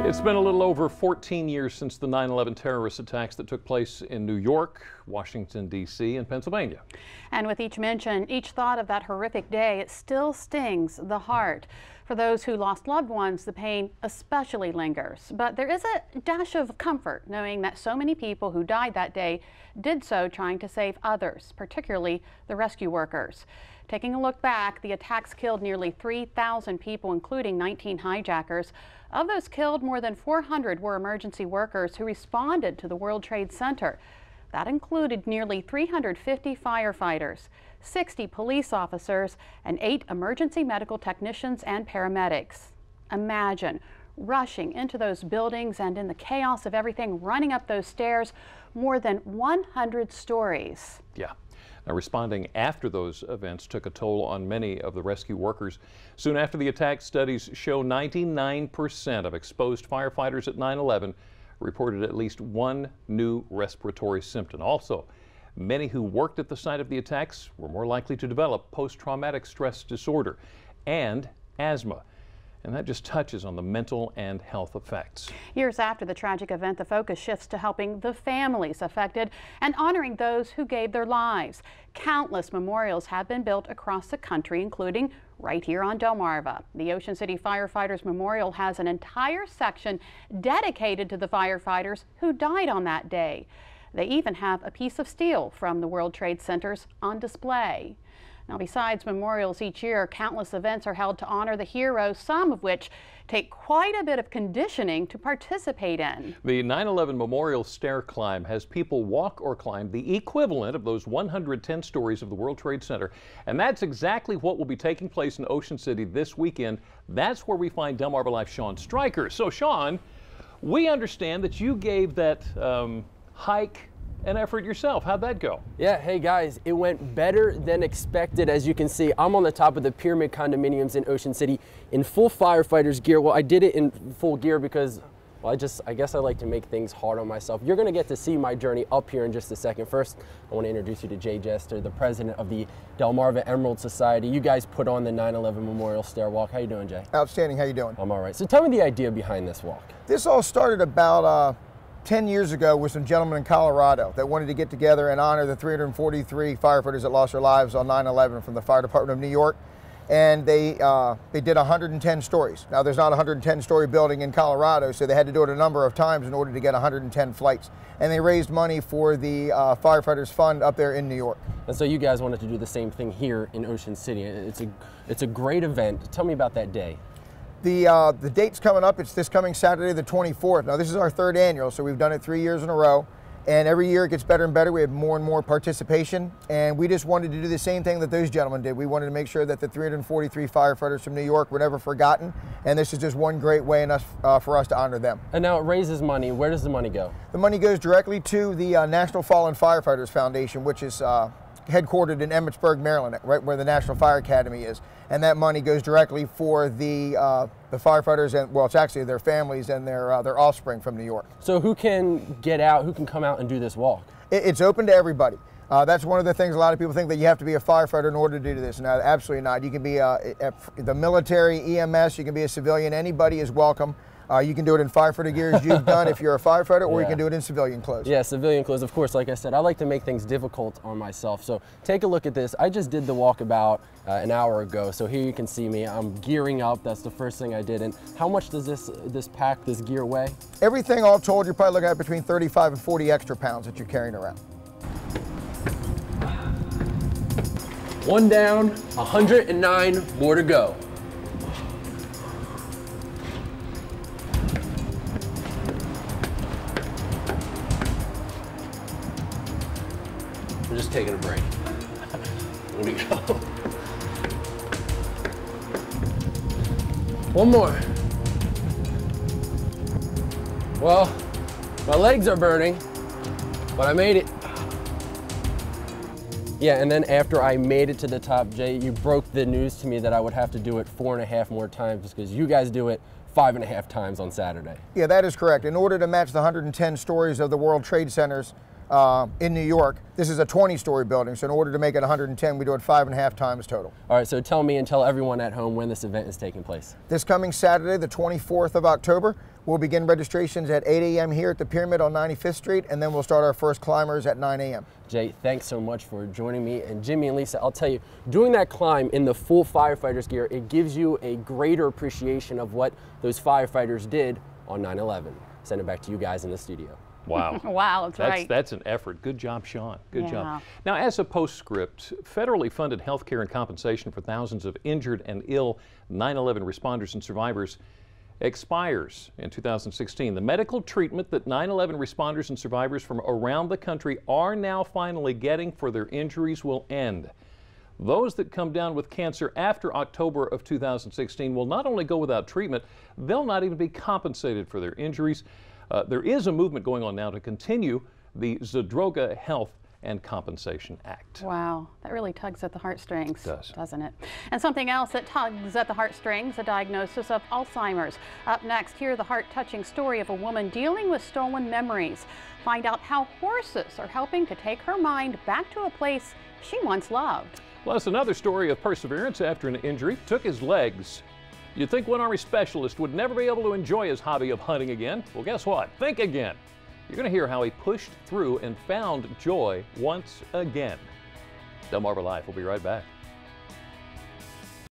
It's been a little over 14 years since the 9/11 terrorist attacks that took place in New York, Washington, D.C., and Pennsylvania. And with each mention, each thought of that horrific day, it still stings the heart. For those who lost loved ones, the pain especially lingers. But there is a dash of comfort knowing that so many people who died that day did so trying to save others, particularly the rescue workers. Taking a look back, the attacks killed nearly 3,000 people, including 19 hijackers. Of those killed, more than 400 were emergency workers who responded to the World Trade Center. That included nearly 350 firefighters, 60 police officers, and 8 emergency medical technicians and paramedics. Imagine rushing into those buildings and in the chaos of everything, running up those stairs, more than 100 stories. Yeah. Now, responding after those events took a toll on many of the rescue workers. Soon after the attack, studies show 99% of exposed firefighters at 9/11 reported at least one new respiratory symptom. Also, many who worked at the site of the attacks were more likely to develop post-traumatic stress disorder and asthma. And that just touches on the mental and health effects. Years after the tragic event, the focus shifts to helping the families affected and honoring those who gave their lives. Countless memorials have been built across the country, including right here on Delmarva. The Ocean City Firefighters Memorial has an entire section dedicated to the firefighters who died on that day. They even have a piece of steel from the World Trade Centers on display. Now, besides memorials each year, countless events are held to honor the heroes, some of which take quite a bit of conditioning to participate in. The 9/11 Memorial Stair Climb has people walk or climb the equivalent of those 110 stories of the World Trade Center. And that's exactly what will be taking place in Ocean City this weekend. That's where we find Delmarva Life's Sean Stryker. So, Sean, we understand that you gave that hike an effort yourself. How'd that go? Yeah, hey guys, it went better than expected. As you can see, I'm on the top of the Pyramid Condominiums in Ocean City in full firefighters gear. Well, I did it in full gear because, well, I guess I like to make things hard on myself. You're gonna get to see my journey up here in just a second. First, I wanna introduce you to Jay Jester, the president of the Delmarva Emerald Society. You guys put on the 9/11 Memorial Stair Walk. How you doing, Jay? Outstanding, how you doing? I'm all right. So tell me the idea behind this walk. This all started about 10 years ago with some gentlemen in Colorado that wanted to get together and honor the 343 firefighters that lost their lives on 9/11 from the Fire Department of New York. And they did 110 stories. Now, there's not a 110-story building in Colorado, so they had to do it a number of times in order to get 110 flights. And they raised money for the Firefighters Fund up there in New York. And so you guys wanted to do the same thing here in Ocean City. It's a great event. Tell me about that day. The date's coming up. It's this coming Saturday, the 24th. Now, this is our 3rd annual, so we've done it 3 years in a row. And every year it gets better and better. We have more and more participation. And we just wanted to do the same thing that those gentlemen did. We wanted to make sure that the 343 firefighters from New York were never forgotten. And this is just one great way for us to honor them. And now it raises money. Where does the money go? The money goes directly to the National Fallen Firefighters Foundation, which is headquartered in Emmitsburg, Maryland, right where the National Fire Academy is. And that money goes directly for the firefighters, and well, it's actually their families and their offspring from New York. So who can get out, who can come out and do this walk? It's open to everybody. That's one of the things a lot of people think, that you have to be a firefighter in order to do this. No, absolutely not. You can be the military, EMS, you can be a civilian, anybody is welcome. You can do it in firefighter gear as you've done if you're a firefighter, or you can do it in civilian clothes. Yeah, civilian clothes, of course. Like I said, I like to make things difficult on myself. So take a look at this. I just did the walk about an hour ago. So here you can see me. I'm gearing up. That's the first thing I did. And how much does this pack, this gear weigh? Everything all told, you're probably looking at between 35 and 40 extra pounds that you're carrying around. One down, 109 more to go. We're just taking a break. Here we go. One more. Well, my legs are burning, but I made it. Yeah, and then after I made it to the top, Jay, you broke the news to me that I would have to do it 4.5 more times because you guys do it 5.5 times on Saturday. Yeah, that is correct. In order to match the 110 stories of the World Trade Centers, in New York. This is a 20-story building, so in order to make it 110, we do it 5.5 times total. All right, so tell me and tell everyone at home when this event is taking place. This coming Saturday, the 24th of October, we'll begin registrations at 8 a.m. here at the Pyramid on 95th Street, and then we'll start our first climbers at 9 a.m. Jay, thanks so much for joining me. And Jimmy and Lisa, I'll tell you, doing that climb in the full firefighter's gear, it gives you a greater appreciation of what those firefighters did on 9/11. Send it back to you guys in the studio. Wow. Wow, that's right. That's an effort. Good job, Sean. Good Yeah. job. Now, as a postscript, federally funded health care and compensation for thousands of injured and ill 9/11 responders and survivors expires in 2016. The medical treatment that 9/11 responders and survivors from around the country are now finally getting for their injuries will end. Those that come down with cancer after October of 2016 will not only go without treatment, they'll not even be compensated for their injuries. There is a movement going on now to continue the Zadroga Health and Compensation Act. Wow, that really tugs at the heartstrings, doesn't it? And something else that tugs at the heartstrings, a diagnosis of Alzheimer's. Up next, hear the heart-touching story of a woman dealing with stolen memories. Find out how horses are helping to take her mind back to a place she once loved. Plus, another story of perseverance after an injury took his legs. You'd think one Army specialist would never be able to enjoy his hobby of hunting again. Well, guess what? Think again. You're going to hear how he pushed through and found joy once again. Delmarva Life will be right back.